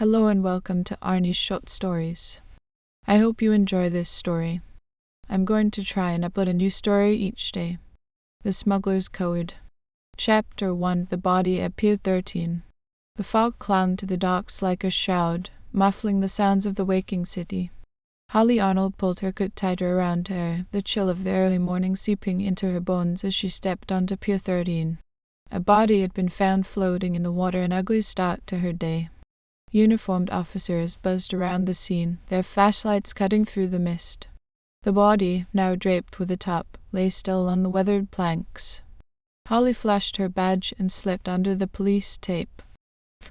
Hello and welcome to Arnie's Short Stories. I hope you enjoy this story. I'm going to try and upload a new story each day. The Smuggler's Code. Chapter 1. The Body at Pier 13. The fog clung to the docks like a shroud, muffling the sounds of the waking city. Holly Arnold pulled her coat tighter around her, the chill of the early morning seeping into her bones as she stepped onto Pier 13. A body had been found floating in the water, an ugly start to her day. Uniformed officers buzzed around the scene, their flashlights cutting through the mist. The body, now draped with a top, lay still on the weathered planks. Holly flashed her badge and slipped under the police tape.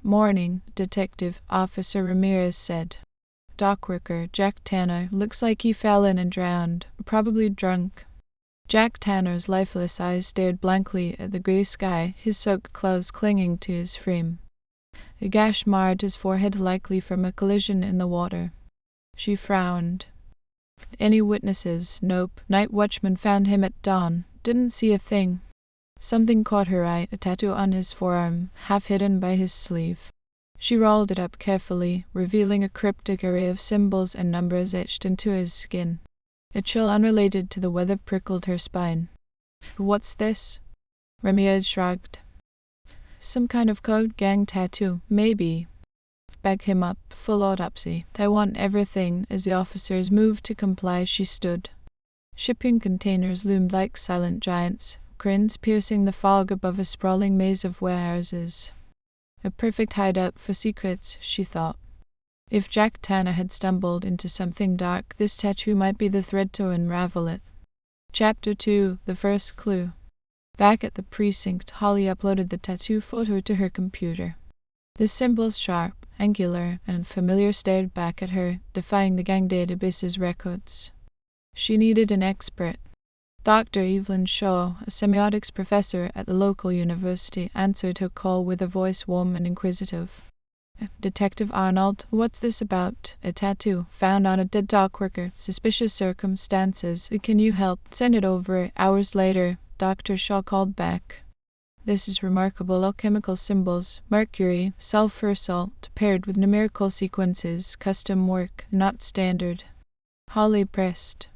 "Morning," Detective Officer Ramirez said. "Dock worker Jack Tanner looks like he fell in and drowned, probably drunk." Jack Tanner's lifeless eyes stared blankly at the grey sky, his soaked clothes clinging to his frame. A gash marred his forehead, likely from a collision in the water. She frowned. "Any witnesses?" "Nope. Night watchman found him at dawn. Didn't see a thing." Something caught her eye, a tattoo on his forearm, half hidden by his sleeve. She rolled it up carefully, revealing a cryptic array of symbols and numbers etched into his skin. A chill unrelated to the weather prickled her spine. "What's this?" Ramirez shrugged. "Some kind of code gang tattoo, maybe." "Bag him up, full autopsy. I want everything." As the officers moved to comply, she stood. Shipping containers loomed like silent giants, cranes piercing the fog above a sprawling maze of warehouses. A perfect hideout for secrets, she thought. If Jack Tanner had stumbled into something dark, this tattoo might be the thread to unravel it. Chapter 2. The First Clue. Back at the precinct, Holly uploaded the tattoo photo to her computer. The symbols, sharp, angular, and familiar, stared back at her, defying the gang database's records. She needed an expert. Dr. Evelyn Shaw, a semiotics professor at the local university, answered her call with a voice warm and inquisitive. "Detective Arnold, what's this about?" "A tattoo, found on a dead dock worker. Suspicious circumstances. Can you help?" "Send it over." Hours later, Dr. Shaw called back. "This is remarkable. Alchemical symbols. Mercury, sulfur salt, paired with numerical sequences. Custom work, not standard." Holly pressed.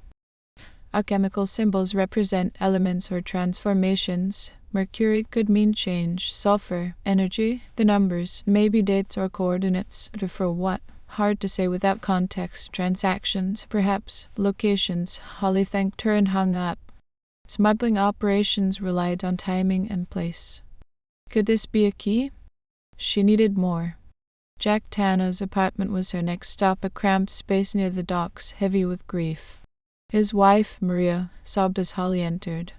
"Alchemical symbols represent elements or transformations. Mercury could mean change. Sulfur, energy. The numbers, maybe dates or coordinates. For what? Hard to say without context. Transactions, perhaps. Locations." Holly thanked her and hung up. Smuggling operations relied on timing and place. Could this be a key? She needed more. Jack Tanner's apartment was her next stop, a cramped space near the docks, heavy with grief. His wife, Maria, sobbed as Holly entered.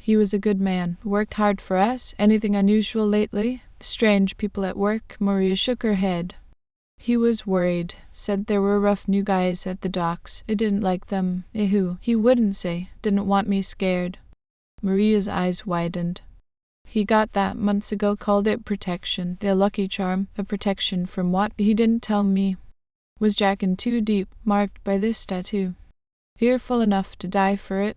"He was a good man. Worked hard for us. Anything unusual lately?" "Strange people at work." Maria shook her head. "He was worried. Said there were rough new guys at the docks. I didn't like them." "Who?" "He wouldn't say. Didn't want me scared." Maria's eyes widened. "He got that months ago. Called it protection. The lucky charm." "A protection from what?" "He didn't tell me." Was Jack in too deep, marked by this tattoo? Fearful enough to die for it?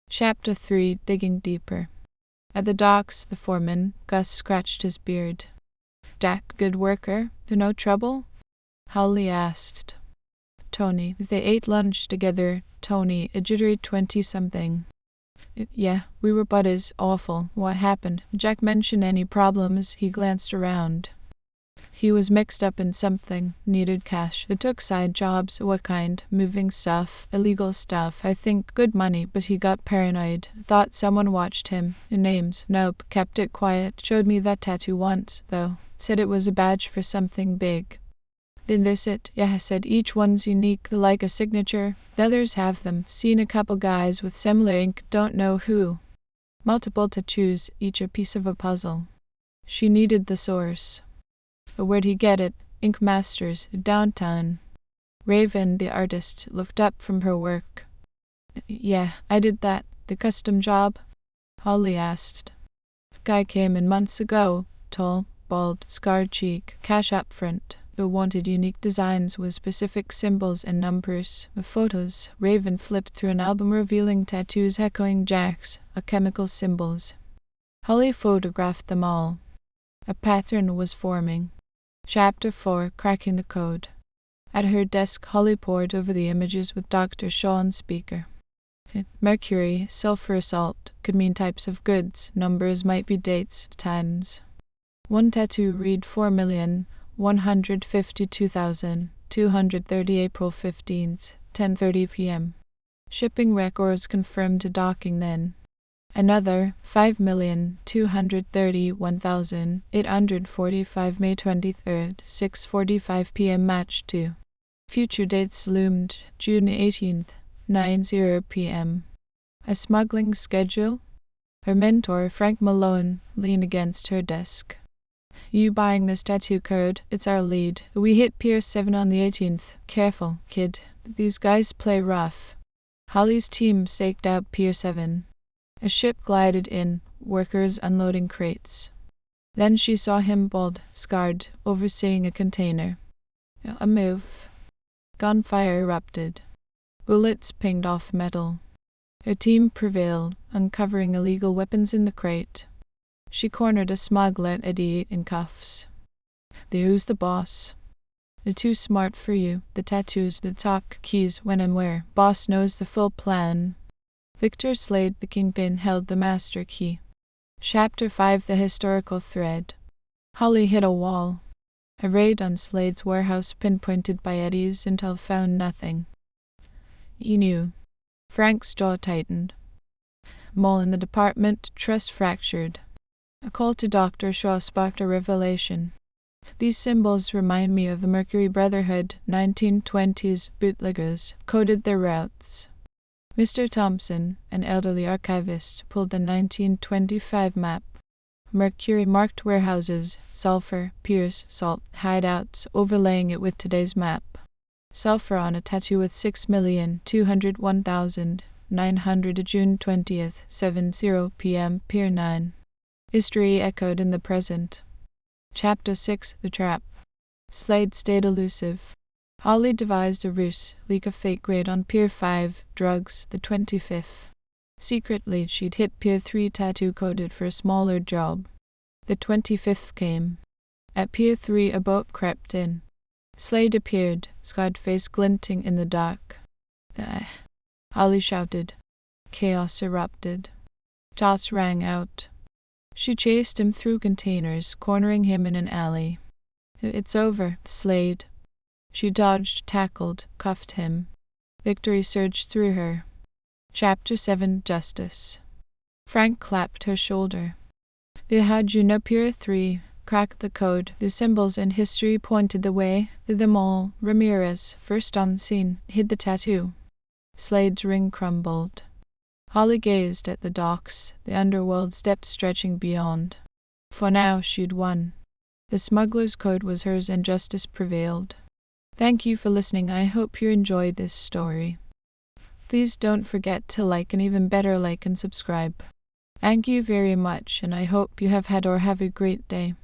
Chapter 3. Digging deeper. At the docks, the foreman, Gus, scratched his beard. "Jack, good worker? No trouble?" Holly asked. "Tony." They ate lunch together. Tony, a jittery 20-something. "Yeah, we were buddies. Awful." "What happened?" "Jack mention any problems?" He glanced around. "He was mixed up in something. Needed cash. It took side jobs." "What kind?" "Moving stuff. Illegal stuff, I think. Good money, but he got paranoid. Thought someone watched him." "Names?" "Nope. Kept it quiet. Showed me that tattoo once, though. Said it was a badge for something big." "Then this it?" "Yeah," said each one's unique, like a signature. Others have them. Seen a couple guys with similar ink, don't know who. Multiple tattoos, each a piece of a puzzle. She needed the source. Where'd he get it? "Ink Masters, downtown." Raven, the artist, looked up from her work. "Yeah, I did that. The custom job?" Holly asked. "Guy came in months ago. Tall, bald, scarred cheek, cash up front. The wanted unique designs with specific symbols and numbers." The photos. Raven flipped through an album revealing tattoos echoing Jack's, alchemical symbols. Holly photographed them all. A pattern was forming. Chapter 4 Cracking the Code. At her desk, Holly pored over the images with Dr. Shaw on speaker. Mercury, sulfur salt, could mean types of goods. Numbers might be dates, times. One tattoo read 4,152,230 April 15th, 10:30 p.m. Shipping records confirmed to docking then. Another 5,231,845 May 23rd, 6:45 p.m. matched to. Future dates loomed June 18th, 9:00 p.m. A smuggling schedule? Her mentor, Frank Malone, leaned against her desk. You buying this tattoo code? It's our lead. We hit Pier 7 on the 18th. Careful, kid. These guys play rough. Holly's team staked out Pier 7. A ship glided in, workers unloading crates. Then she saw him bald, scarred, overseeing a container. A move. Gunfire erupted. Bullets pinged off metal. Her team prevailed, uncovering illegal weapons in the crate. She cornered a smuggler at 88 in cuffs. Who's the boss? They're too smart for you. The tattoos, the talk, keys, when and where. Boss knows the full plan. Victor Slade, the kingpin, held the master key. Chapter 5 The Historical Thread. Holly hit a wall. A raid on Slade's warehouse pinpointed by Eddie's intel found nothing. He knew. Frank's jaw tightened. Mole in the department, trust fractured. A call to Dr. Shaw sparked a revelation. These symbols remind me of the Mercury Brotherhood, 1920s bootleggers, coded their routes. Mr. Thompson, an elderly archivist, pulled a 1925 map. Mercury marked warehouses, sulfur, piers, salt, hideouts, overlaying it with today's map. Sulfur on a tattoo with 6,201,900 June 20th, 7:00 p.m. Pier 9. History echoed in the present. Chapter 6 The Trap. Slade stayed elusive. Holly devised a ruse, leak a fake raid on Pier 5, drugs, the 25th. Secretly, she'd hit Pier 3 tattoo coded for a smaller job. The 25th came. At Pier 3 a boat crept in. Slade appeared, scarred face glinting in the dark. Holly shouted. Chaos erupted. Shots rang out. She chased him through containers, cornering him in an alley. It's over, Slade. She dodged, tackled, cuffed him. Victory surged through her. Chapter 7 Justice. Frank clapped her shoulder. How'd you know Pier 3? Cracked the code. The symbols in history pointed the way. Them all. Ramirez, first on scene, hid the tattoo. Slade's ring crumbled. Holly gazed at the docks, the underworld steps stretching beyond. For now she'd won. The smuggler's code was hers and justice prevailed. Thank you for listening. I hope you enjoyed this story. Please don't forget to like and even better like and subscribe. Thank you very much, and I hope you have had a great day.